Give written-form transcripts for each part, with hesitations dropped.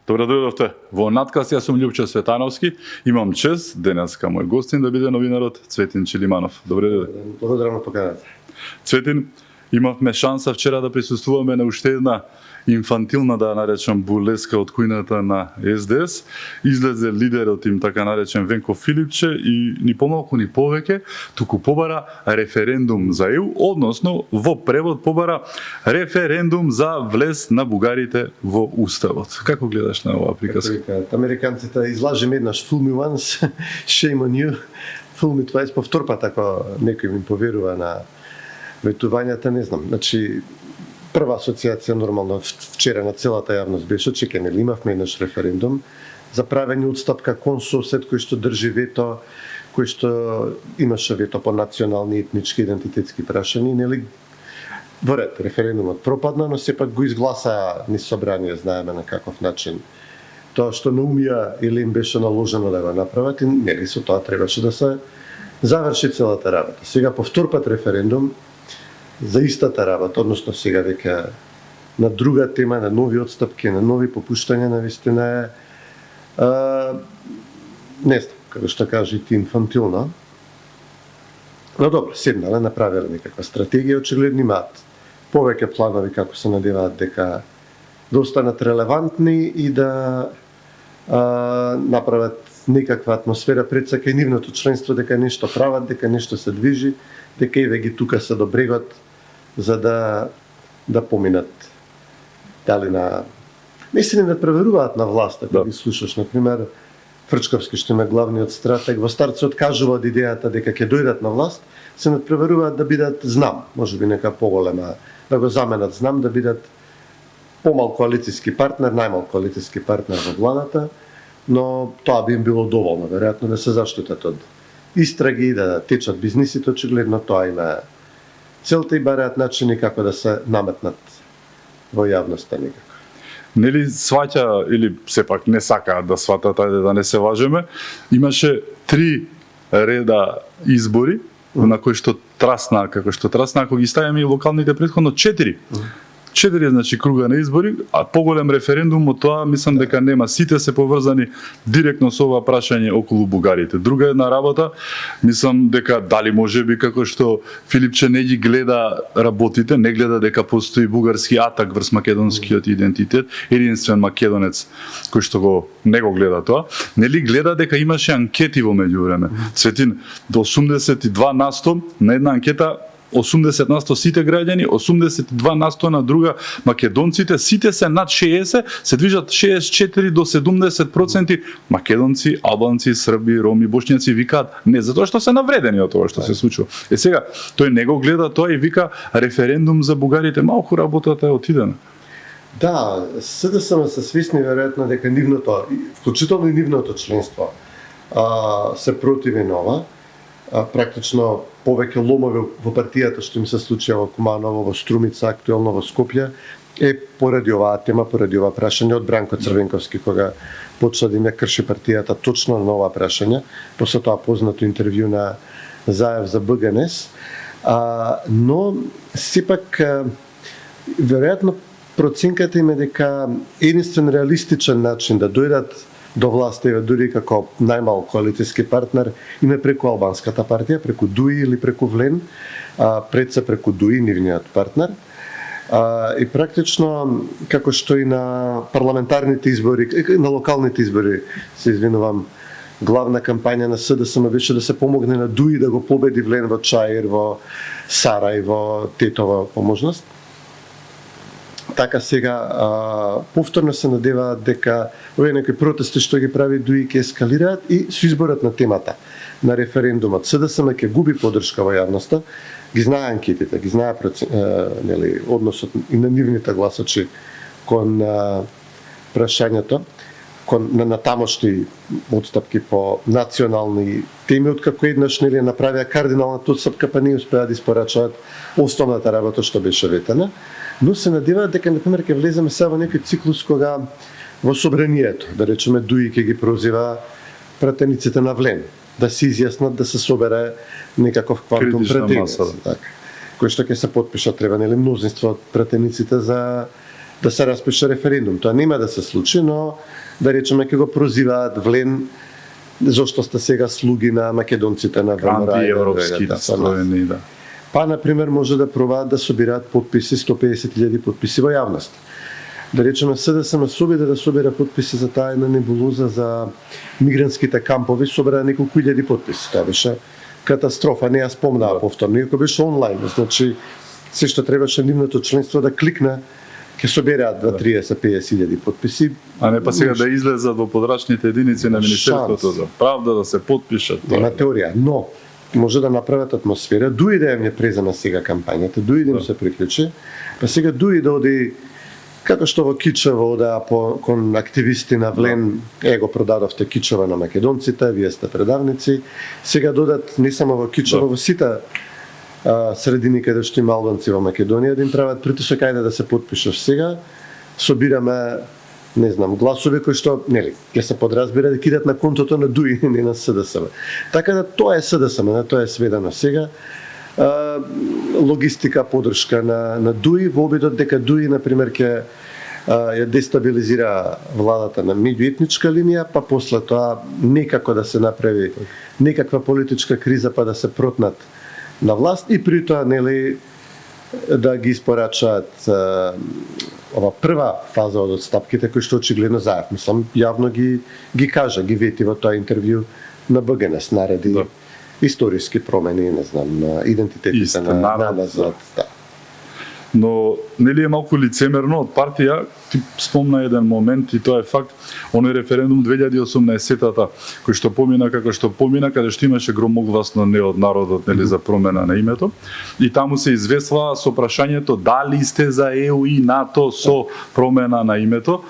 Добро дојдовте во Надкаст, јас сум Љупчо Светановски. Имам чест денеска мој гостин да биде новинарот Цветин Чилиманов. Добре дојде. Благодарам на поканата. Цветин, имавме шанса вчера да присуствуваме на уште една инфантилна, да наречам, бурлеска од кујната на СДС. Излезе лидерот им, така наречен, Венко Филипче, и ни помалку ни повеќе, туку побара референдум за ЕУ, односно во превод побара референдум за влез на бугарите во Уставот. Како гледаш на оваа приказка? Американците излажеме еднаш fool me once, shame on you. Fool me twice, по втор пат ако некој ми поверува на ветувањата, не знам. Значи, прва асоциација нормално вчера на целата јавност беше че нели имавме еднаш референдум за правење отстапка кон сосед кој што држи вето, кој што имаше вето по национални, етнички, идентитетски прашања, нели во ред референдумот пропадна, но сепак го изгласа низ собрание, знаеме на каков начин. Тоа што наумија или им беше наложено да го направат, и нели со тоа требаше да се заврши целата работа. Сега по втор пат референдум за истата работа, односно сега веќе на друга тема, на нови отстапки, на нови попуштања, навистина е не знам, како што кажи ти, инфантилно. Но добро, седнале, направиле некаква стратегија, очигледно имаат повеќе планови како се надеваат дека да останат релевантни и да направат некаква атмосфера пред сака и нивното членство, дека нешто прават, дека нешто се движи, дека еве ги тука се до брегот за да поминат. Дали на не се не надпреверуваат на власт, ако ги слушаш, например, Фрчковски, што е главниот стратег, во старт се откажува од идејата дека ќе дојдат на власт, се надпреверуваат да бидат знам, можеби нека поголема, да го заменат знам, да бидат помал коалициски партнер, најмал коалициски партнер во владата, но тоа би им било доволно, веројатно да се заштитат од истраги, да течат бизнисите, очигледно тоа има целта и бараат начини како да се наметнат во јавноста некако. Нели сваќа, или сепак не сакаат да сватат, ајде да не се лажеме, имаше 3 реда избори, на кои што трасна, како што трасна, ако ги ставиме и локалните претходно 4. 4 значи круга на избори, а поголем референдум од тоа мислам дека нема. Сите се поврзани директно со ова прашање околу бугарите. Друга една работа, мислам дека дали можеби како што Филипче не ги гледа работите, не гледа дека постои бугарски атак врз македонскиот идентитет, единствен македонец кој што не го гледа тоа, нели гледа дека имаше анкети во меѓувреме. Цветин, до 82% на една анкета 80% сите граѓани, 82% на друга македонците, сите се над 60, се движат 64 до 70% македонци, албанци, срби, роми, бошњаци викаат не, затоа што се навредени од тоа што се случува. Сега, тој не го гледа тоа и вика референдум за бугарите, малку работата е отидена. Да, СДСМ се свесни веројатно дека нивното, вклучително и нивното членство, се противи нова. Практично повеќе ломови во партијата што им се случува во Куманово, во Струмица, актуелно во Скопје, е поради оваа тема, поради ова прашање од Бранко Црвенковски, кога почна да им ја крши партијата точно на ова прашање, после тоа познато интервју на Заев за БГНС, но сепак веројатно проценката им е дека единствен реалистичен начин да дојдат до власта, дури како најмал коалициски партнер, име преку албанската партија, преку ДУИ или преку ВЛЕН, пред се преку ДУИ, нивниот партнер. И практично, како што и на парламентарните избори, на локалните избори, се извинувам, главна кампања на СДСМ беше да се помогне на ДУИ да го победи ВЛЕН во Чаир, во Сарај, во Тетова поможност. Така сега повторно се надеваат дека овие некои протести што ги прави ДУИ ќе ескалираат и со изборот на темата на референдумот. СДСМ ќе губи поддршка во јавноста, ги знае анкетите, ги знае нели односот и на нивните гласачи кон прашањето, кон на тамошни отстапки по национални теми, откако еднаш нели направија кардиналната отстапка, па не успеа да испорачаат основната работа што беше ветена. Но се надеваат дека, например, ќе влеземе сега во некој циклус кога во собранието, да речеме ДУИ ќе ги прозива пратениците на ВЛЕН, да се изјаснат, да се собере некаков квантум пратеници, кој што ќе се потпишат, треба нели мнозинство од пратениците за да се распише референдум. Тоа нема да се случи, но да речеме ќе го прозиваат влен зошто сте сега слуги на македонците на ВМРО. Антиевропски настроени, да. Па, например, може да пробаат да собираат подписи, 150.000 подписи во јавност. Да речеме, СДСМ собира да собира подписи за таа една небулоза за мигрантските кампови, собира неколку илјади подписи. Тоа беше катастрофа, не ја спомнаа повторно, иако беше онлайн, значи се што требаше нивното членство да кликне, ќе собераат 30-50.000 подписи. А не па сега да излезат во подрачните единици на Министерството за правда, да се потпишат. Нема теорија, но може да направат атмосфера, дуи да ја презема сега кампањата, дуи да им се приклучи, па сега дуи да оди, како што во Кичево одаа кон активисти на Влен, го продадовте Кичево на македонците, вие сте предавници, сега додат не само во Кичево, во сите средини каде што има албанци во Македонија, да им прават притисок, ајде да се потпишеш сега, собираме, не знам, гласови кои што, нели, ќе се подразбира да кидат на контото на ДУИ, не на СДСМ. Така да тоа е СДСМ, на тоа е сведено сега. Логистика, подршка на ДУИ, во обидот дека ДУИ, например, ќе ја дестабилизира владата на меѓуетничка линија, па после тоа некако да се направи некаква политичка криза, па да се протнат на власт и при тоа, нели, да ги испорачаат ова прва фаза од отстапките кои што очигледно Заев, мислам, јавно ги кажа, ги вети во тоа интервју на БГНС, нареди историски промени, не знам, на идентитетите на назад. Да. Но нели е малку лицемерно од партија, ти спомна еден момент и тоа е факт, оној референдум 2018-та кој што помина како што помина, каде што имаше громогласно не од народот, нели, за промена на името, и таму се известува со прашањето дали сте за ЕУ и НАТО со промена на името.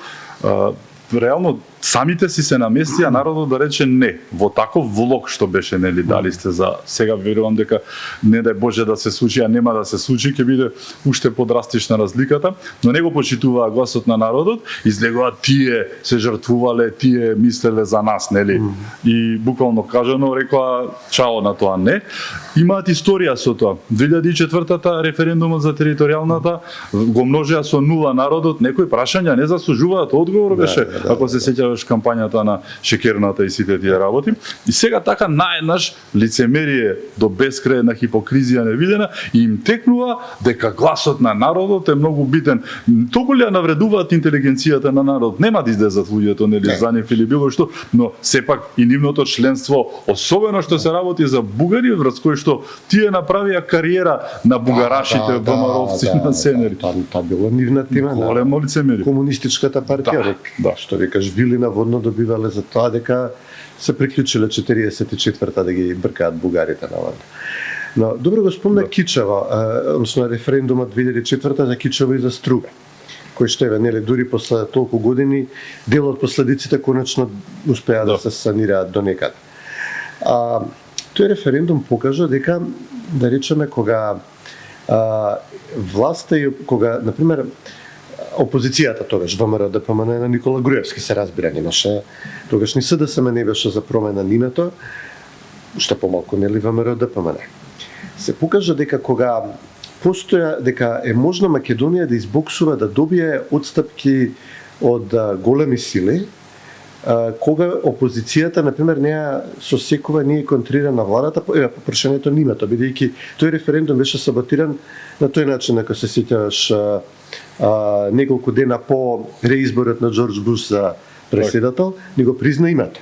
Реално самите си се наместија народот да рече не. Во таков влог што беше, нели, дали сте за, сега верувам дека не дај Боже да се случи, а нема да се случи, ќе биде уште подрастична разликата, но не го почитуваа гласот на народот, излегуваат тие се жртвувале, тие мислеле за нас, нели? И буквално кажано рекоа чао на тоа не. Имаат историја со тоа. 2004-та референдумот за територијалната го множеа со нула народот, некои прашања не заслужуваат одговор беше, ако се сеќаваш кампањата на шекерната и сите тие работи. И сега така наеднаш лицемерие до безкрај, една хипокризија невидена, и им текнува дека гласот на народот е многу битен. Толку ли ја навредуваат интелигенцијата на народ? Нема да излезат луѓето, нели, за нив или било што, но сепак и нивното членство, особено што се работи за бугари, врз кои што тие направија кариера на бугарашите, ВМРО-вци, на сенери. Тоа било нивна тема. Големо лицемерие. Комунистичката партија, што викаш, вили наводно добивале за тоа дека се приклучиле 44-та да ги бркаат бугарите наводно. Но добро го спомна Кичево, односно референдумот 2004-та за Кичево и за Струга, кој што е, нели, дури после толку години дел од последиците конечно успеа да се санираат до некаде. Тој референдум покажа дека, да речеме, кога власта и кога, например, опозицијата тогаш, ВМРО ДПМН на Никола Груевски, се разбира, немаше, тогаш ни СДСМ не беше за промена на името, уште помалку, нели, ВМРО ДПМН. Се покажа дека кога постоја, дека е можно Македонија да избоксува, да добие отстапки од големи сили, кога опозицијата, например, неа сосекува, не контрира на владата по прашањето на името, бидејќи тој референдум беше саботиран на тој начин, ако се сеќаваш, неколку дена по реизборот на Џорџ Буш за преседател, не го призна името.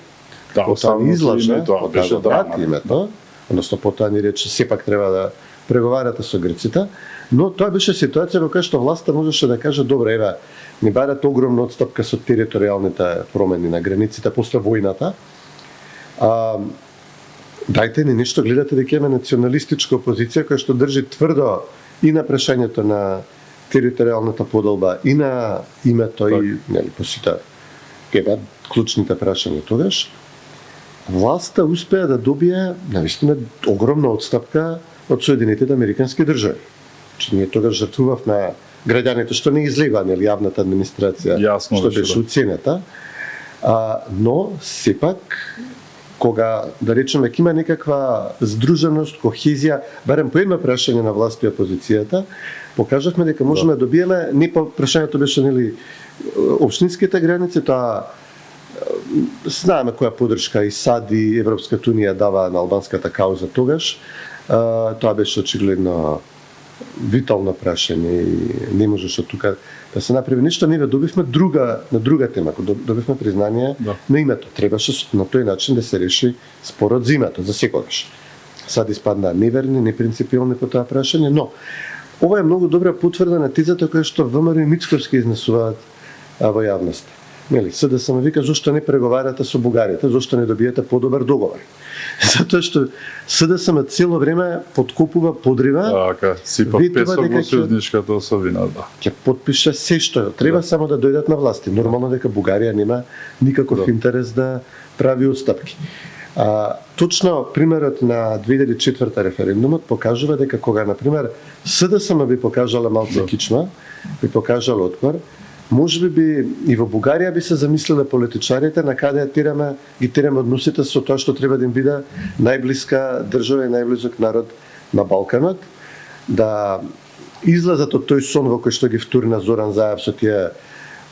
Потоа ни излажа, потоа го врати името, односно потоа ни рече сепак треба да преговарате со грците, но тоа беше ситуација во која што власта можеше да каже добро, еве, ни барат огромна отстапка со територијалните промени на границите после војната. Дајте ни нешто, гледате дека има националистичка опозиција која што држи тврдо и на прашањето на територијалната поделба и на името и, нели, по сите клучните прашања тогаш. Власта успеа да добие навистина огромна отстапка од Соединетите Американски држави. Че ние тогаш жртвувавме граѓаните што не излегува, нели, јавната администрација, што беше уценета, но сепак кога, да речеме, ќе има некаква здруженост, кохезија, барем по едно прашање на власт и опозицијата, покажавме дека можеме да добиеме, не по прашањето беше нели општинските граници, тоа знаеме која поддршка и САД и Европската унија дава на албанската кауза тогаш. Тоа беше очигледно витално прашање и не можеше тука да се направи ништо. Ние добивме на друга тема, добивме признание на името. Требаше на тој начин да се реши спорот за името, за секогаш. САД испадна неверни, непринципиални по тоа прашање, но ова е многу добра потврда на тезата која што ВМРО и Мицковски изнесуваат во јавноста. Нели, СДСМ вика зошто не преговарате со бугарите, зошто не добиете подобар договор. Затоа што СДСМ цело време подкупува, подрива, Така, сипа песок во сојузничката особина, да. Ќе потпише се што треба, само да дојдат на власти. Нормално дека Бугарија нема никаков интерес да прави отстапки. Точно примерот на 2004 референдумот покажува дека кога, например, СДСМ би покажала малце кичма, би покажала отпор, може би и во Бугарија би се замислиле политичарите на каде ги тераме односите со тоа што треба да им биде најблиска држава и најблизок народ на Балканот, да излезат од тој сон во кој што ги втурна Зоран Заев со тие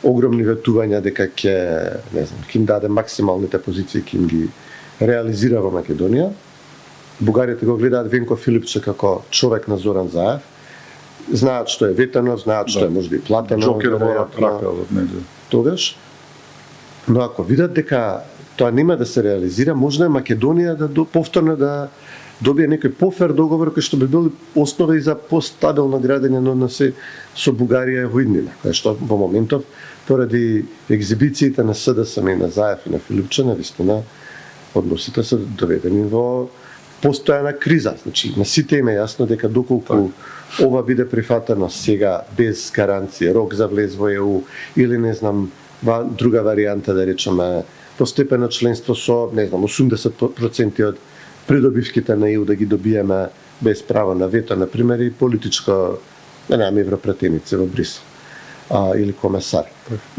огромни ветувања дека ќе им даде максималните позиции, ќе им ги реализира во Македонија. Бугарите го гледаат Венко Филипче како човек на Зоран Заев. Знаат што е ветено, знаат што е можеби платено. Джокер во ракавот, нели. Тогаш, но ако видат дека тоа нема да се реализира, можно е Македонија повторно да добие некој пофер договор кој што би бил основа и за постабилно градење на односи со Бугарија во иднина, која што во моментов поради екзибициите на СДСМ и на Заев и на Филипче, навистина односите се доведени во постојана криза. Значи, на сите им е јасно дека доколку ова биде прифатено сега без гаранција, рок за влез во ЕУ или друга варијанта, да речеме, постепено членство со 80% од придобивките на ЕУ да ги добиеме без право на вето, например, и политичко, европратеници во Брисел или комесар.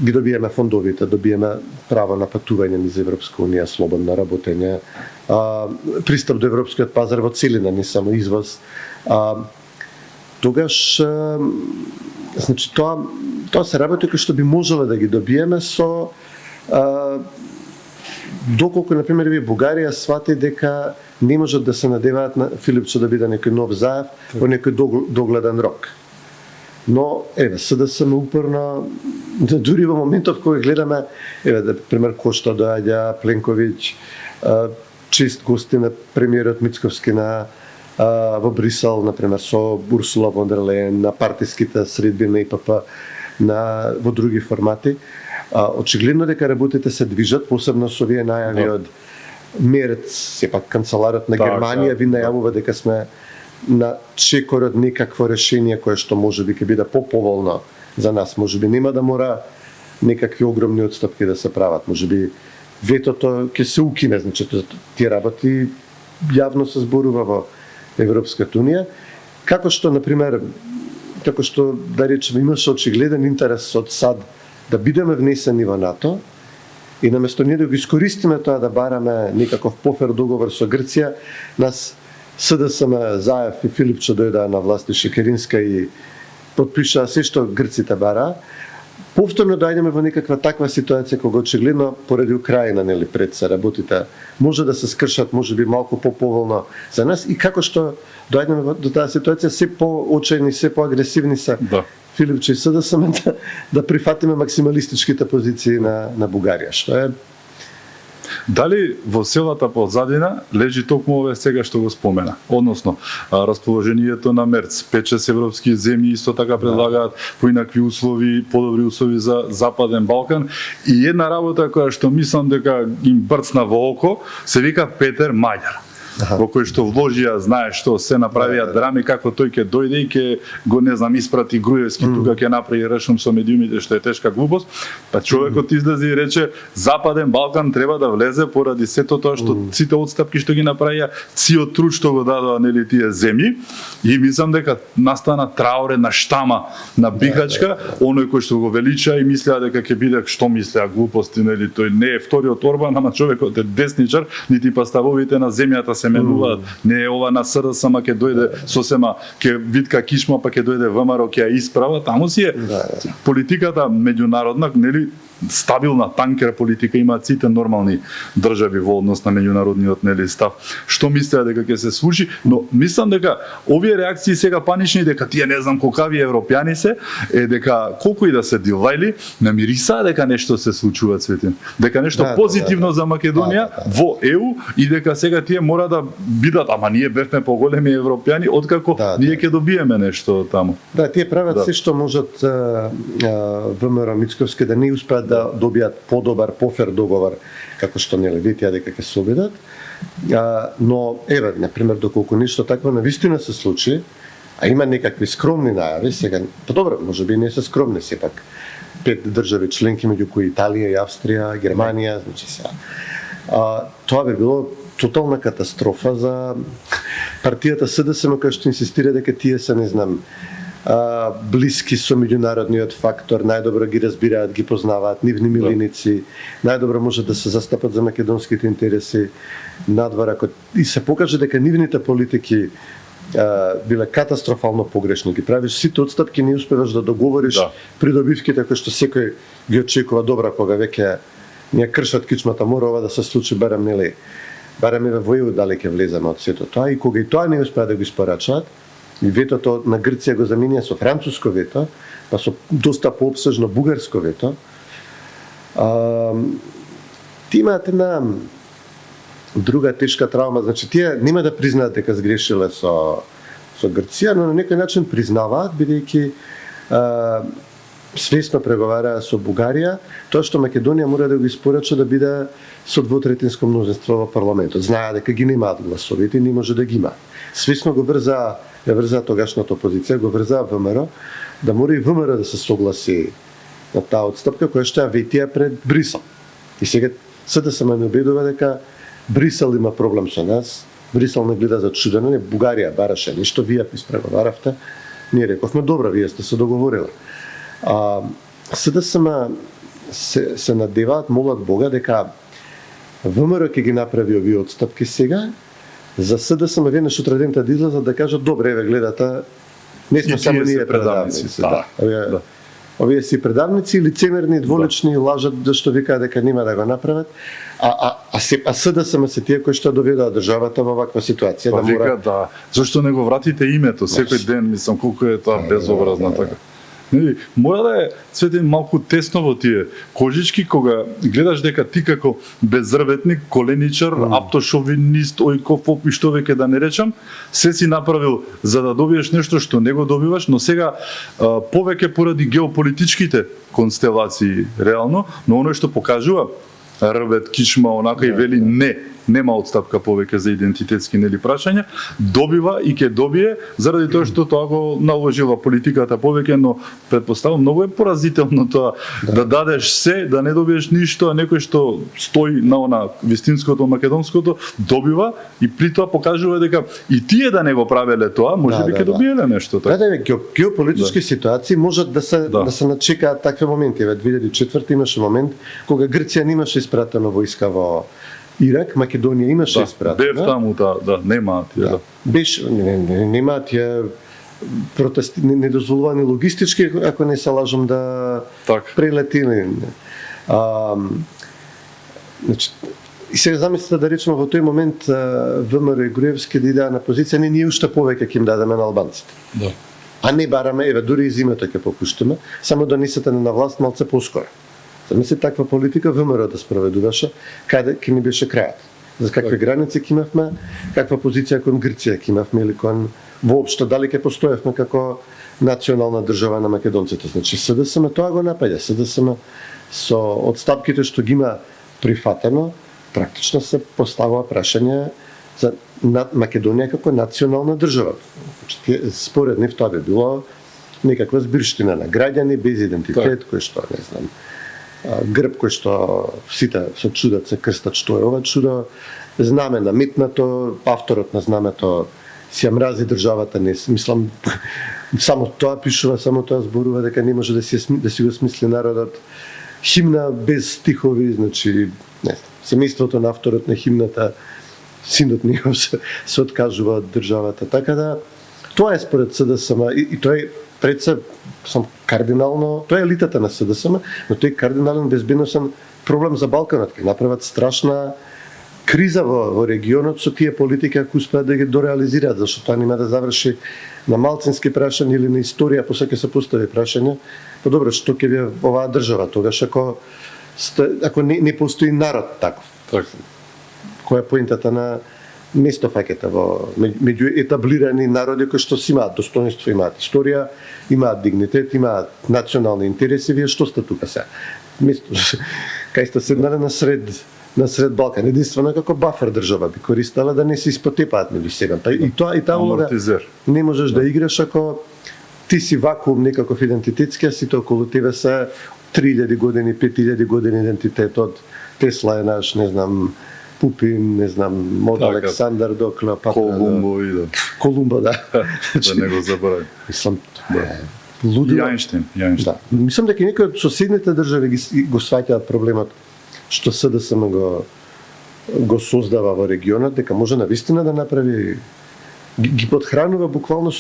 Ги добиеме фондовите, добиеме право на патување низ Европска унија, слободно работење, пристап до европскиот пазар во целина, не само извоз. Тогаш, значи, тоа се работи кои што би можеле да ги добиеме со доколку, например, Бугарија свати дека не можат да се надеваат на Филипче да биде некој нов Заев во некој догледан рок. Но, СДСМ упорно, дури во моментов кога гледаме, например, Кошта доаѓа, Пленковиќ, чест гости на премиерот Мицковски во Брисел, например, со Урсула фон дер Лејен, на партиските средби на ИПП, во други формати. Очигледно дека работите се движат, посебно со овие најави од Мерц, сепак канцеларот на Германија, ви најавува дека сме на чекор од некакво решение кое што можеби ќе биде поповолно за нас. Можеби нема да мора некакви огромни отстапки да се прават. Можеби ветото ќе се укине, значи тие работи јавно се зборува во Европската унија. Како што, например, да речеме, имаше очигледен интерес од САД да бидеме внесени во НАТО и наместо ние да го искористиме тоа да бараме некаков пофер договор со Грција, нас СДСМ, Заев и Филипче дојдаа на власт и Шекеринска и потпишаа се што грците бараа. Повторно доаѓаме во некаква таква ситуација кога очигледно поради Украина, нели, пред се работите може да се скршат, можеби малку поповолно за нас, и како што доаѓаме до таа ситуација, се поочајни, се поагресивни се Филипче и СДСМ да прифатиме максималистичките позиции на Бугарија, што е. Дали во селата позадина лежи токму ове сега што го спомена? Односно, расположението на Мерц, 5-6 европски земји исто така предлагаат поинакви услови, подобри услови за Западен Балкан, и една работа која што мислам дека им брцна во око, се вика Петер Маѓар. во кој што вложија, знае што се направија драми, како тој ќе дојде и ќе го не знам испрати Груевски тука ќе направи решум со медиумите, што е тешка глупост. Па човекот излезе и рече Западен Балкан треба да влезе поради сето тоа што сите отстапки што ги направија, циот труд што го дадоа нели тие земји, и мислам дека настана трауре на штама на Бихачка, оној кој што го велича и мислеа дека ќе биде, што мислеа глупости, нели, тој не е вториот Орбан, ама човекот е десничар, нити па ставовите на земјата се менуваат, не е ова на СДС, ама ќе дојде сосема, ќе витка кишма, па ќе дојде ВМРО, ќе ја исправа, таму си е политиката меѓународна, нели, стабилна танкер политика имаат сите нормални држави во однос на меѓународниот, нели, став. Што мислеа дека ќе се случи, но мислам дека овие реакции сега панични, дека тие не знам колкави европјани се, е дека колку и да се дилвајли, намирисаа дека нешто се случува, Цветин. Дека нешто позитивно за Македонија во ЕУ и дека сега тие мора да бидат, ама ние бевме поголеми европјани, откако ние ќе добиеме нешто таму. Да, тие прават се што можат ВМРО Мицковски да не успеат да добијат подобар, пофер договор, како што нели ветија дека ќе се обидат. Но еве, на пример, доколку нешто такво навистина се случи, а има некакви скромни најави, сега, па добро, можеби не се скромни сепак. 5 држави членки, меѓу кои Италија, Австрија, Германија, значи сега. Тоа би било тотална катастрофа за партијата СДСМ, која што инсистира дека тие се, не знам, блиски со меѓународниот фактор, најдобро ги разбираат, ги познаваат, нивни милиници, најдобро може да се застапат за македонските интереси надвор, ако и се покаже дека нивните политики биле катастрофално погрешни, ги правиш сите отстапки, не успеваш да договориш придобивките кои што секој ги очекува добра, кога веќе не кршат кичмата, мора ова да се случи, барем нели, барем еве во ЕУ дали ќе влеземе од сето тоа, и кога и тоа не успеа да го испорачаат, и ветото на Грција го заменија со француско вето, па со доста поопсежно бугарско вето. Ти имаат една друга тешка травма, значи тие нема да признаат дека сгрешиле со Грција, но на некој начин признаваат, бидејќи свесно преговараа со Бугарија, тоа што Македонија мора да го испорача да биде со двотретинско мнозинство во парламентот. Знаеа дека ги немаат гласовите и не може да ги има. Свесно го врзаа тогашната опозиција, го врзаа ВМРО, да мора и ВМРО да се согласи на таа отстапка која што ја ветија пред Брисел. И сега СДСМ ме убедува дека Брисел има проблем со нас, Брисел не гледа зачудено, не, Бугарија бараше нешто, вие испреговаравте, ние рековме добро, вие сте се договориле. СДСМ се надеваат, молат Бога дека ВМРО ќе ги направи овие отстапки сега, за СДСМ веднаш утредента да излезат да кажат добре, еве гледате, не сме само ние предавници. Овие си предавници, лицемерни, дволични, лажат зашто викаат дека нема да го направат. А СДСМ се тие кои што доведоа државата во ваква ситуација, да мора зашто не го вратите името секој ден, мислам колку е тоа безобразно така. Нели, мора да е Цветин малку тесно во тие кожички кога гледаш дека ти како безрветник, коленичар, автошовинист, ојкофоп и што веќе да не речам, се си направил за да добиеш нешто што не го добиваш, но сега повеќе поради геополитичките констелации реално, но оној што покажува Рвет Кичма онака и вели нема отстапка повеќе за идентитетски нели прашања, добива и ќе добие заради тоа што тоа го наложила политиката повеќе, но претпоставам многу е поразително тоа да дадеш се, да не добиеш ништо, а некој што стои на она вистинското македонското добива и при тоа покажува дека и тие да не го правеле тоа, можеби ќе добиеле нешто така. Да, геополитички ситуации можат да се начекаат такви моменти. Во 2004 имаше момент кога Грција немаше испратена војска во Ирак, Македонија имаше испратена. Бев таму, немаат ја. Беше, немаат ја протести, не дозволувани логистички, ако не се лажам да прелетили. Значи, и сега замислите да речеме во тој момент ВМРО и Груевски да идеа на позиција, не ние уште повеќе ќе им дадеме на албанците. Да. А не бараме, еве, дури и зимата ќе попуштиме, само да несете на власт малце поскоро. Замисли таква политика ВМРО да спроведуваше, каде ќе ни беше крајот. За какви граници ќе имавме, каква позиција кон Грција ќе имавме или кон воопшто дали ќе постоевме како национална држава на македонците. Значи СДСМ тоа го напаѓа. СДСМ со отстапките што ги има прифатено, практично се поставува прашање за Македонија како национална држава. Значи, според нив тоа би било некаква збирштина на граѓани без идентитет, кој што, не знам, грб кој што сите се чудат, се крстат што е ова чудо, знаме наметнато, авторот на знамето си ја мрази државата, не мислам, само тоа пишува, само тоа зборува дека не може да си го смисли народот. Химна без стихови, значи, не знам, семејството на авторот на химната, синот негов се откажува од државата. Така да, тоа е според СДСМ и тоа е пред се сам кардинално, тоа е елитата на СДСМ, но тој е кардинален безбедносен проблем за Балканот, ќе направат страшна криза во регионот со тие политики ако успеат да ги дореализираат, зашто тоа нема да заврши на малцински прашања или на историја, после ќе се постави прашање, добро, што ќе биде оваа држава тогаш ако не постои народ таков. Која е поентата на место фаќата меѓу етаблирани народи кои што си имаат достоинство, имаат историја, имаат дигнитет, имаат национални интереси, вие што сте тука сега? Кај сте седнале на сред Балкан, единствено како бафер држава би користела да не се испотепаат меѓу себе. И таа улога не можеш да играш ако ти си вакуум некаков идентитетски, а сите околу тебе се 3000 години, 5000 години идентитетот. Тесла е наш, не знам, Пупин, не знам, од Александар до Клеопатра. Колумбо и Колумбо, да. Да не го забравим. Мислам, лудило. Јајнштейн. Да. Мислам дека некои од соседните држави го сваќаат проблемот што СДСМ го создава во регионот, дека може навистина да направи, ги подхранува буквално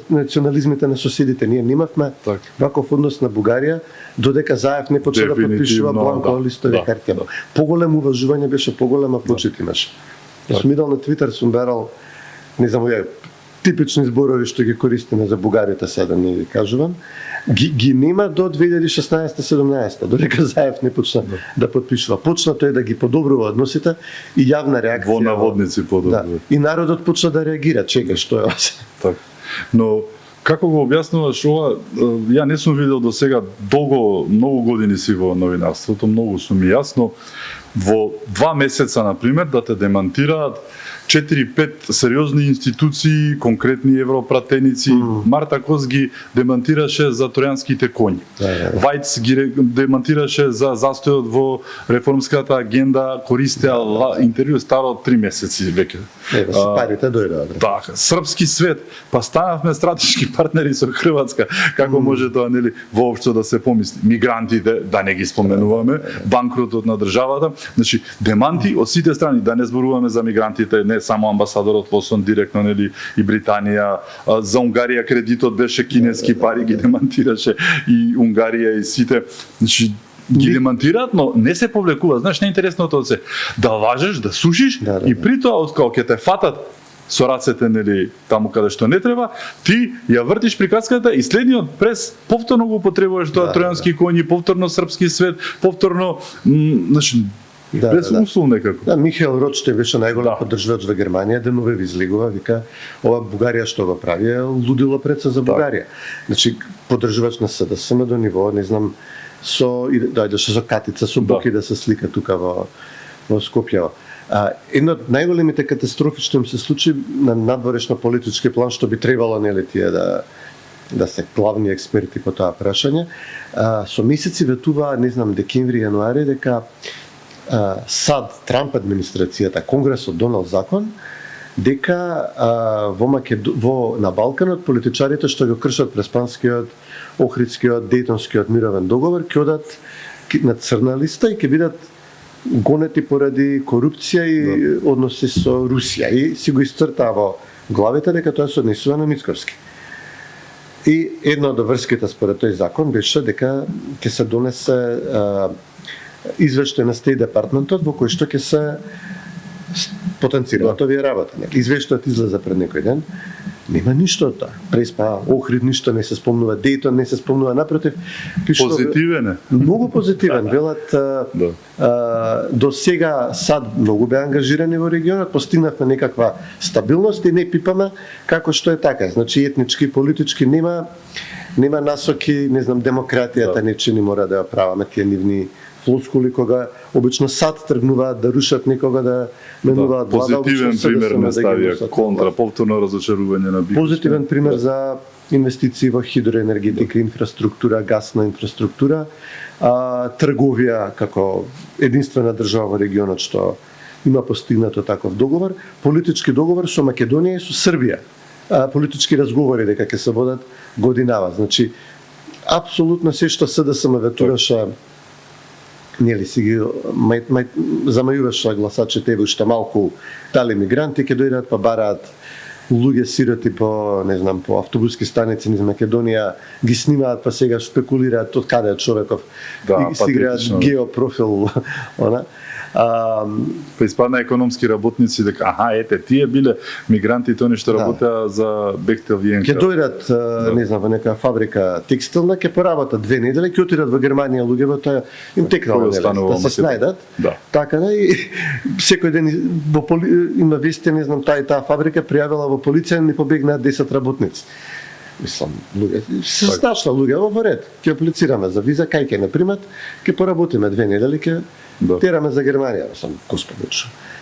национализмите на соседите. Ние немавме ваков однос на Бугарија, додека Заев не почна да подпишува бланко листови хартија. Поголемо уважување беше, поголема почит имаше. Сум видел на Твитер, сум барал, не знам, типични зборови што ги користиме за бугарите сега да не ви кажувам, ги нема до 2016-17, додека Заев не почна да подпишува. Почна тој да ги подобрува односите и јавна реакција. Во наводници подобрува. Да. И народот почна да реагира, чекај што е ова. Така. Но како го објаснуваш ова, ја не сум видел до сега многу години си во новинарството, многу сум и јасно, во 2 месеца, например, да те демантираат 4-5 сериозни институции, конкретни европратеници. Марта Кос ги демантираше за тројанските коњи. Вајц ги демантираше за застојот во реформската агенда, користеа интервју старо 3 месеци веќе. Парите дојдоа. Така, српски свет, па станавме стратешки партнери со Хрватска. Како може тоа нели воопшто да се помисли? Мигрантите, да не ги споменуваме, банкротот на државата. Значи, деманти од сите страни, да не зборуваме за мигрантите, не само амбасадорот Восон директно, нели, и Британија, за Унгарија кредитот беше кинески пари, ги демантираше и Унгарија и сите. Значи, ги демантираат, но не се повлекува. Знаеш, најинтересното е да лажеш, да сушиш и при тоа откако ќе те фатат со рацете, нели, таму каде што не треба, ти ја вртиш приказката и следниот прес повторно го употребуваш тоа тројански коњи, повторно српски свет, повторно, значи, без услов некако. Да, Михаел Ротштеј беше најголем поддржувач во Германија, денове ви излигува, вика, ова Бугарија што го прави е лудило пред се за Бугарија. Значи, поддржувач на СДСМ до ниво, не знам, дојдеше со катица, со буки да се слика тука во Скопје. Една од најголемите катастрофи што им се случи на надворешно политички план, што би требало, нели, тие да се главни експерти по тоа прашање, со месеци ветува, не знам, декември, јануари, дека САД, Трамп администрацијата, Конгресот донел закон дека на Балканот политичарите што го кршат Преспанскиот, Охридскиот, Дејтонскиот мировен договор ќе одат на црна листа и ќе бидат гонети поради корупција и односи со Русија, и си го исцртаа во главите дека тоа се однесува на Мицковски. И една од врските според тој закон беше дека ќе се донесе извештај на Стејт департментот во кој што ќе се потенцираат овие работи. Извештајот излезе пред некој ден, нема ништо од тоа. Преспа, Охрид ништо не се спомнува, Дејтон не се спомнува, напротив, позитивен е. Многу позитивен, велат до сега САД многу беа ангажирани во регионот, постигнавме некаква стабилност и не пипаме како што е така. Значи етнички, политички нема насоки, не знам, демократијата не чини мора да ја праваме тие нивни флоскули кога обично САД тргнуваат да рушат некога, да менуваат влада. Позитивен пример не ставија контра, повторно разочарување на бившите. Позитивен пример за инвестиции во хидроенергетика, инфраструктура, гасна инфраструктура, трговија како единствена држава во регионот што има постигнато таков договор, политички договор со Македонија и со Србија. Политички разговори дека ќе се водат годинава. Значи, апсолутно се што СДСМ ветуваше, нели си ги замајуваше гласачите уште малку дали мигранти ќе дојдат па бараат луѓе сироти по, не знам, по автобуски станици низ Македонија, ги снимаат па сега спекулираат од каде е човеков и си играат геопрофил она. Па испадна економски работници дека ете тие биле мигрантите они што работеа за Бехтел Виенка. Ќе дојдат не знам во нека фабрика текстилна, ќе поработат 2 недели, ќе отидат во Германија луѓето им текнало да се снајдат. Така да и секој ден има вести, не знам, таа фабрика пријавила во полиција ни побегнаат 10 работници. Мислам, луѓе, се стачна луѓе во ред. Ќе аплицираме за виза, кај ќе не примат, ќе поработиме 2 недели, ќе тераме за Германија. Мислам, господи,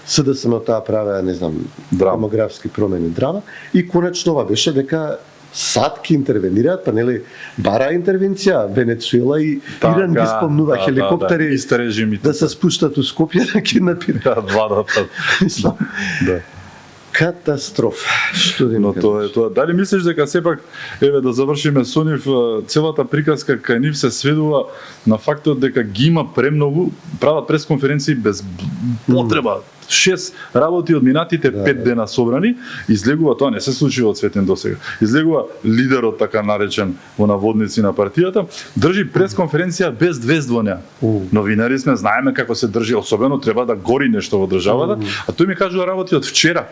СДСМ од таа правеа, не знам, демографски промени драма. И конечно ова беше дека САД ки интервенираат, па нели бара интервенција, Венецуела и Иран ги спомнува хеликоптери да се спуштат у Скопје да ги напираат. Мислам, катастрофа. Што Но тоа е тоа. Дали мислиш дека сепак да завршиме со нив, целата приказка кај нив се сведува на фактот дека ги има премногу, прават пресконференции без потреба. 6 работи од минатите 5 дена собрани, излегува, тоа не се случи од Цветен досега. Излегува лидерот, така наречен во наводници на партијата, држи пресконференција без двездвоња. Новинари сме, знаеме како се држи, особено треба да гори нешто во државата, а тој ми кажува работи од вчера.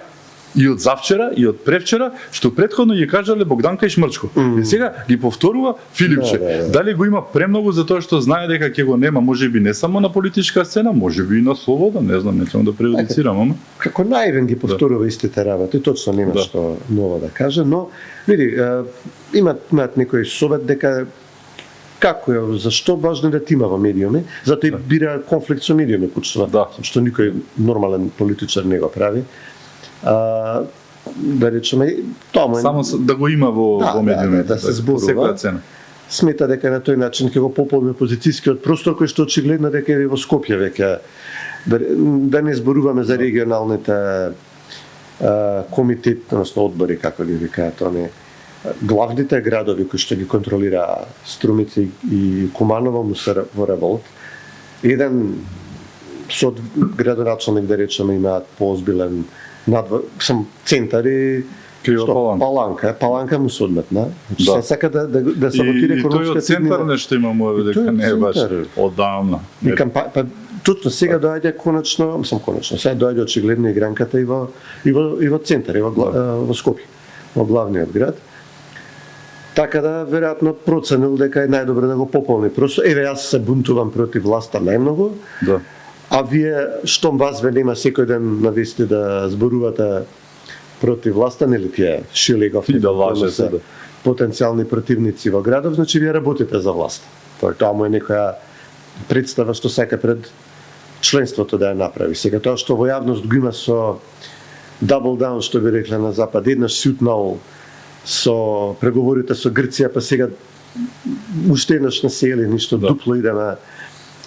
И од завчера, и од превчера, што претходно ги кажале Богданка и Шмрчко. И сега ги повторува Филипче. Дали го има премногу за тоа што знае дека ќе го нема, можеби не само на политичка сцена, можеби и на слобода, не знам, не требам да преюдицирам, ама. Како наивен ги повторува истите работи, точно нема што ново да каже, но види, имаат некој совет дека како е, зашто важно да има во медиуми, затоа и бира конфликт со медиуми кучува, што никој нормален политичар не го прави. Да речеме, тоа само да го има во медиумите, да се зборува. Смета дека на тој начин ќе го пополни опозицијскиот простор кој што очигледно дека е во Скопје веќе. Да не зборуваме за регионалните комитет, односно одбори, како ги викаат они, главните градови кои што ги контролира Струмица и Куманово му се во револт. Еден со градоначалник, да речеме, имаат поозбилен центар и Паланка му се одметна. Значи се сака да саботира економската. И тој од центар нешто има му дека не е баш одамна. Точно сега доаѓа конечно, сега доаѓа очигледно игранката и во центар, и во Скопје, во главниот град. Така да веројатно проценил дека е најдобро да го пополни. Просто јас се бунтувам против власта најмногу. А вие, штом вас ве нема секој ден на вести да зборувате против власта, нели тие шилиговни да лажете, потенцијални противници во градов, значи вие работите за власта. Тоа му е некоја представа што сака пред членството да ја направи. Сега тоа што во јавност го има со double down, што би рекле на запад, еднаш си утнал со преговорите со Грција, па сега уште еднаш не се ели ништо, дупло идеме.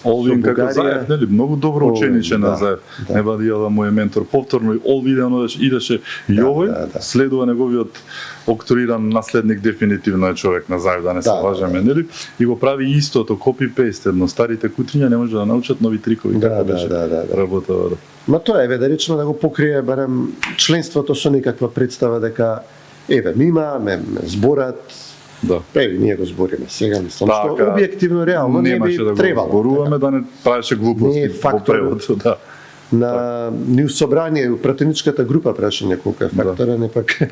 Олвин како Заев, нели, многу добро учениче на Заев. Не бадијала мој ментор. Повторно и Олвидено идеше и овој, следува неговиот окториран наследник, дефинитивно е човек на Заев, да не се лажеме, нели? И го прави истото, копи-пейст, едно старите кутриња не може да научат нови трикови, како беше работава. Ма тоа да речеме да го покрие барем членството со некаква представа дека ми имаме зборат. Ние го збориме сега, мислам, што објективно реално не би требало. Зборуваме да не правеше глупости во превод. На низ собрание, пратеничката група праше неколку фактора, не пак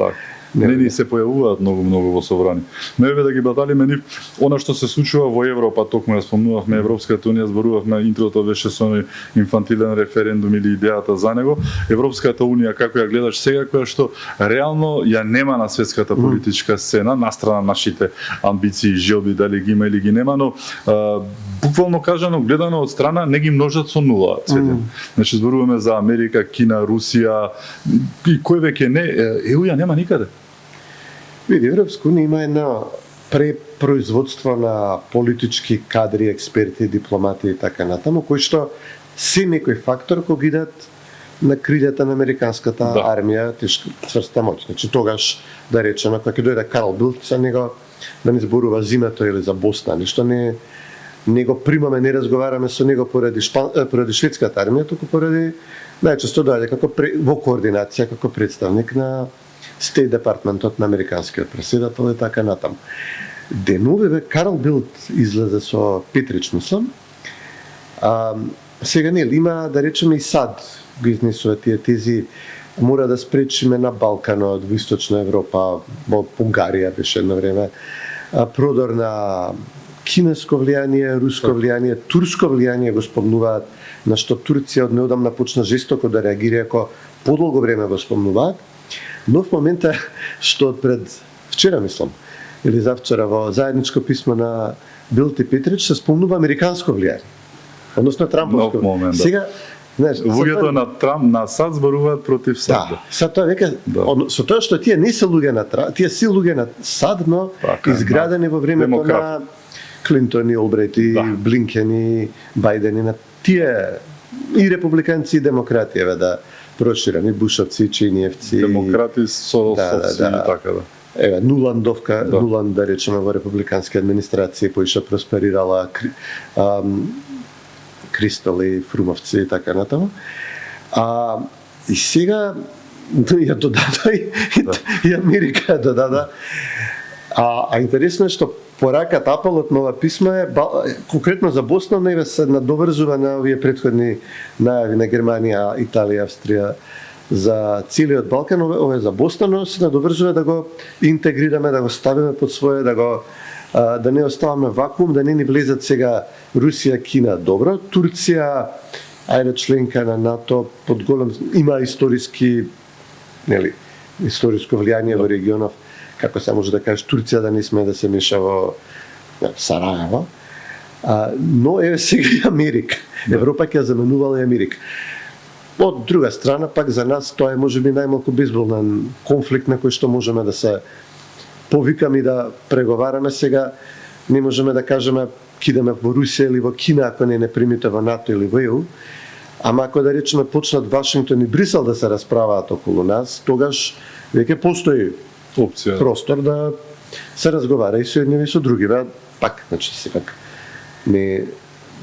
Не ни се појавуваат многу во собрани. Но еве да ги баталиме нив, она што се случува во Европа, токму ја спомнувавме Европската унија, зборувавме, интрото беше со оној инфантилен референдум или идејата за него. Европската унија како ја гледаш сега, која што реално ја нема на светската политичка сцена, настрана нашите амбиции, желби, дали ги има или ги нема, но буквално кажано, гледано од страна, не ги множат со нула. Значи зборуваме за Америка, Кина, Русија и кој веќе не, ЕУ ја нема никаде. Види, Европска унија има една препроизводство на политички кадри, експерти, дипломати и така натаму, кои што се некој фактор кој ги дадат на крилјата на американската армија, тешка цврста моќ. Значи тогаш, да речеме, кога ќе дојде Карл Билт, за него да не зборува зимето или за Босна, ништо не го примаме, не разговараме со него поради шведската армија, туку поради најчесто доаѓа во координација како представник на State Departmentот на американскиот преседател и така натаму. Деновиве Карл Билт излезе со Петрич, мислам. Сега нели има, да речеме, и САД ги изнесува тие тези, мора да спречиме на Балканот, во Источна Европа, во Унгарија беше едно време, продор на кинеско влијание, руско влијание, турско влијание го спомнуваат, на што Турција од неодамна почна жестоко да реагира, ако подолго време го спомнуваат, но в момента што пред вчера, мислам, или завчера во заедничко писмо на Билт и Петрич се спомнува американско влијание. Односно Трамповско. Сега, знаеш, луѓето на Трамп, на САД зборуваат против САД. Да, са тоа века, со тоа што тие не се луѓе на Трамп, тие се луѓе на САД, но изградени во времето на Клинтон и Олбрайт и Блинкен и Бајден и на тие и републиканци и демократи, да проширани, бушовци, чениевци, демократи, соросовци и така да. Еве, Нуланд, да речеме, во републикански администрации, поиша просперирала Кристоли, Фрумовци и така натаму. И сега ја додада и Америка ја додада. Интересно е што пораката, апелот на ова писмо е конкретно за Босна, не се надоврзува на овие претходни најави на Германија, Италија, Австрија за целиот Балкан, ова е за Босна, но се надоврзува да го интегрираме, да го ставиме под своје, да не оставаме вакуум, да не ни влезат сега Русија, Кина, добро, Турција, ајде членка на НАТО, под голем има историско влијание во регионов, како се може да кажеш, Турција да не сме да се меша во Сараево, но еве сега и Америка. Европа ќе заменувала и Америка. Од друга страна, пак за нас тоа е можеби најмалку безболен конфликт на кој што можеме да се повикаме и да преговараме сега. Не можеме да кажеме кидеме во Русија или во Кина ако не примите во НАТО или во ЕУ. Ама ако да речеме почнат Вашингтон и Брисел да се расправаат околу нас, тогаш веќе постои опција, простор да се разговара и со едни и со други. Пак, значи сепак не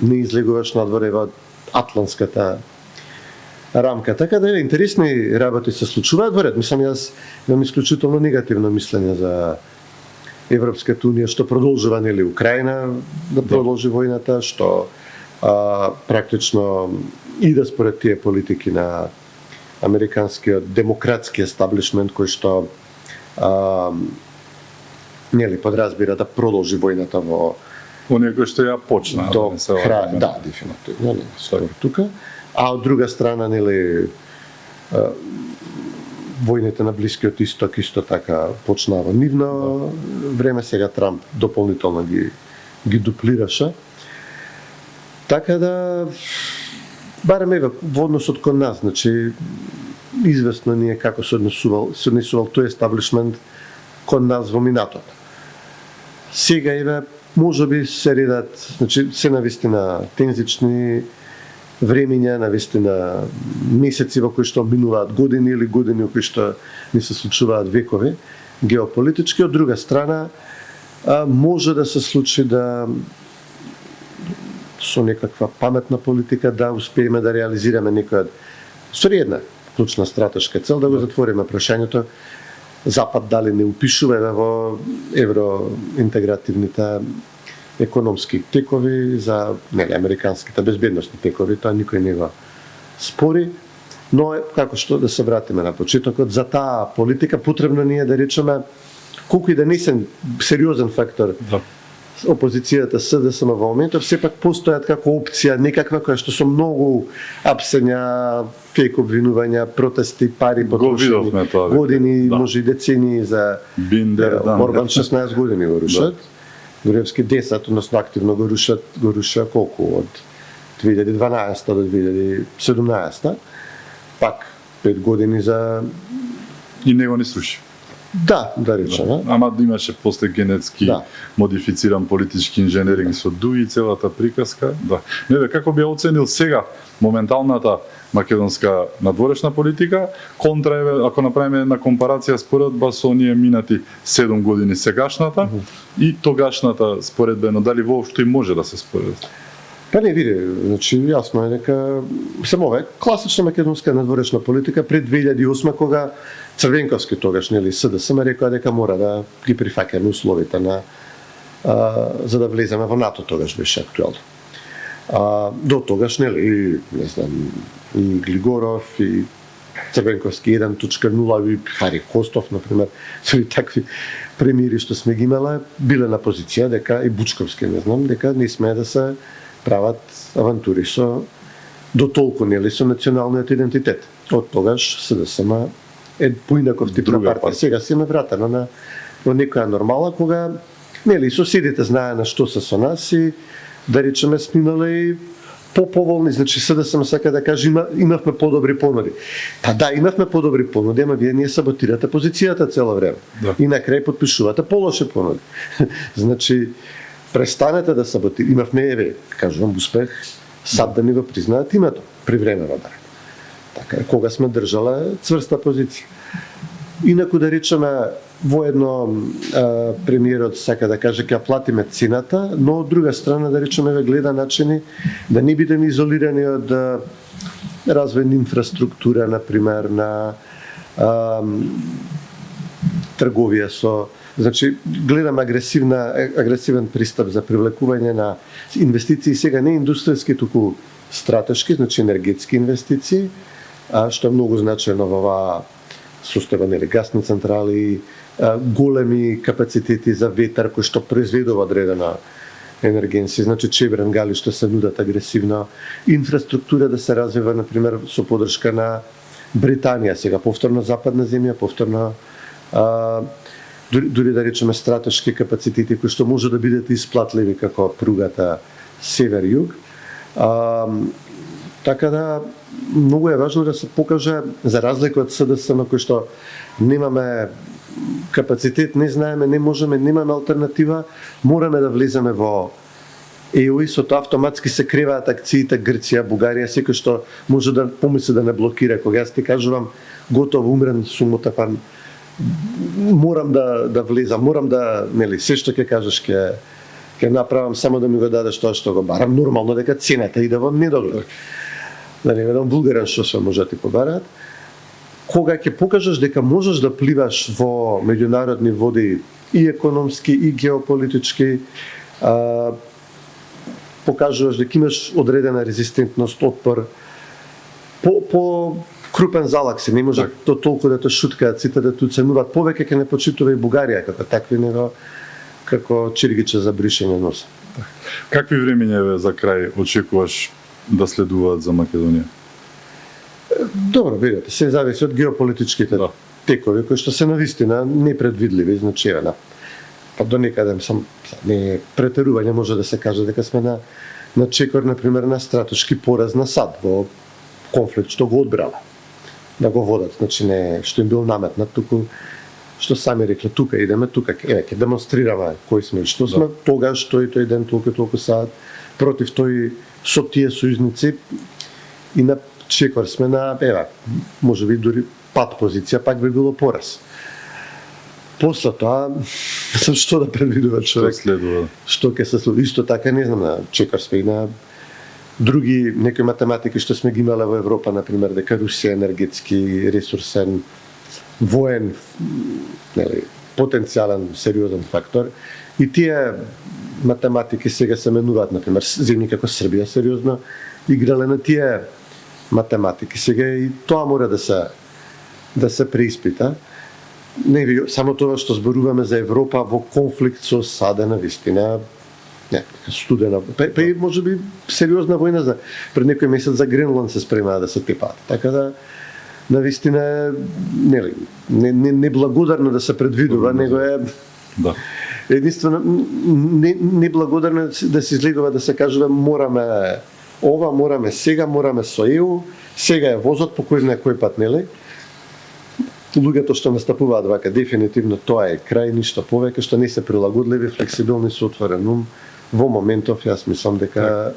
излегуваш надвор во атлантската рамка. Така да интересни работи се случуваат во ред. Мислам, јас имам исклучително негативно мислење за Европската унија, што продолжува нели Украина да продолжи војната, што практично иде според тие политики на американскиот демократски естаблишмент кој што нели подразбира да продолжи војната во оние кои што ја почна до крај. Да, дефинитивно, скоро тука. А од друга страна, нели, војните на Блискиот Исток исто така почнаа во нивно време, сега Трамп дополнително ги дуплираше. Така да, барем еве во односот кон нас, значи, известно ни е како се однесувал тој естаблишмент кон нас во минатото. Сега еве можеби се редат, значи се навистина тензични времиња, навистина месеци во кои што минуваат години или години во кои што не се случуваат векови геополитички. Од друга страна може да се случи да со некаква паметна политика да успееме да реализираме некоја една клучна стратешка цел, да го затвориме прашањето Запад дали не упишува во евроинтегративните економски текови за американските безбедностни текови, тоа никој не го спори, Но како што да се вратиме на почетокот, за таа политика потребно ни е да речеме колку и да не се сериозен фактор Да. опозицијата СДСМ во моментот сепак постојат како опција некаква која што со многу апсења, фейк обвинувања, протести, пари потрошени, видовме тоа, години, да. може и децении за Биндер, да. Орбан 16 години го рушат. Груевски 10, односно активно го руша колку од 2012 до 2017. Пак 5 години за И него не сруши. да речеме. Ама имаше после генетски Да. модифициран политички инженеринг со ДУИ и целата приказка. Да. Не бе, како би ја оценил сега моменталната македонска надворешна политика, контра еве, ако направиме една компарација споредба со оние минати 7 години сегашната и тогашната споредбено, дали воопшто и може да се спореди? Па не види, значи јасно е дека само ова е класична македонска надворешна политика пред 2008 кога Црвенковски тогаш нели СДСМ рекоа дека мора да ги прифаќаме условите на за да влеземе во НАТО, тогаш беше актуелно. До тогаш нели и не знам и Глигоров и Црвенковски 1.0 и Хари Костов например, и такви премиери што сме ги имале, биле на позиција дека и Бучковски не знам дека не смее да се прават авантури со до толку нели со националниот идентитет. Од тогаш СДСМ е поинаков тип на партија. Сега си ме вратено на во некоја нормала кога нели соседите знае на што се со нас и да речеме сминале и поволни, значи СДСМ сака да каже имавме подобри понуди. Па да, имавме подобри понуди, ама вие ние саботирате позицијата цело време. Да. И на крај потпишувате полоши понуди. Значи престанете да саботирате. Имавме еве, кажувам успех, САД да ни го признаат името привремено да. Така, кога сме држале цврста позиција. Инаку да речеме, воедно премиерот сака да каже ќе платиме цената, но од друга страна да речеме ве гледа начини да не бидеме изолирани од развој на инфраструктура, например, на трговија со, значи гледам агресивен пристап за привлекување на инвестиции, сега не индустријски, туку стратешки, значи енергетски инвестиции, што е многу значајно во оваа состојба на гасни централи, големи капацитети за ветар кои што произведува одредена енергенција, значи Чебрен, Галиште се нудат агресивно, инфраструктура да се развива, например, со поддршка на Британија, сега повторно западна земја, повторно дури да речеме стратешки капацитети кои што може да бидат исплатливи како пругата север-југ. Така да многу е важно да се покаже, за разлика од СДСМ кој што немаме капацитет, не знаеме, не можеме, немаме алтернатива, мораме да влеземе во ЕУ и со тоа автоматски се креваат акциите Грција, Бугарија, секој што може да помисли да не блокира. Кога јас ти кажувам готов умрен сумота, па морам да влезам, морам да, нели, се што ќе кажеш ќе направам само да ми го дадеш тоа што го барам, нормално дека цената иде во недоглед. Да не ведам вулгарен што се може да ти побараат. Кога ќе покажеш дека можеш да пливаш во меѓународни води и економски и геополитички, покажуваш дека имаш одредена резистентност, отпор, по крупен залак си, не може то толку да те шуткаат, сите да те оценуваат, повеќе ќе не почитува и Бугарија како такви, него како чиргиче за бришење носа. Какви времења за крај очекуваш да следуваат за Македонија? Добро, видите, се зависи од геополитичките текови кои што се навистина непредвидливи, значи па до некаде не претерување може да се каже дека сме на чекор, например, на стратешки пораз на САД во конфликт што го одбрала да го водат, значи не што им бил наметнат, туку што сами рекле тука идеме, тука ќе демонстрираме кои сме и што сме, тогаш тој ден толку саат против тој со тие сојузници и на чекор сме на можеби дури пат позиција, пак би било пораз. После тоа, што да предвидува човек? Што ќе се следува? Исто така, не знам, на чекор сме и на други некои математики што сме ги имале во Европа, например, дека Русија енергетски ресурсен, воен, потенцијален, сериозен фактор. И тие математики сега се менуваат, например, земји како Србија сериозно играле на тие математики. Сега и тоа мора да се преиспита. Не ви само тоа што зборуваме за Европа во конфликт со САД на вистина, не, студена, па и може би сериозна војна за пред некој месец за Гренланд се спремаа да се тепаат. Така да на вистина е неблагодарно да се предвидува, него е Да. единствено неблагодарно да се излегува да се кажува мораме ова, мораме сега, мораме со ЕУ, сега е возот по кој знае кој пат, нели? Луѓето што настапуваат вака, дефинитивно тоа е крај, ништо повеќе, што не се прилагодливи, флексибилни, со отворен ум. Во моментов, јас мислам дека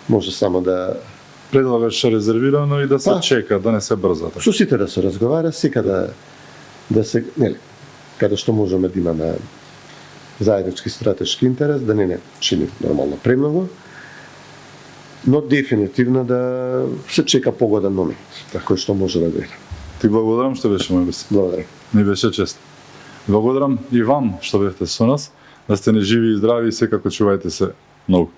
може само да Предлагаш резервирано и да се Па. чека, да не се брза. со сите да се разговара, сека да се, нели, каде што можеме да имаме заеднички стратешки интерес, да не чини нормално премногу, но дефинитивно да се чека погоден момент, кој што може да биде. Ти благодарам што беше мој гост. Благодарам. Ми беше чест. Благодарам и вам што бевте со нас, да сте не живи и здрави и секако чувајте се многу.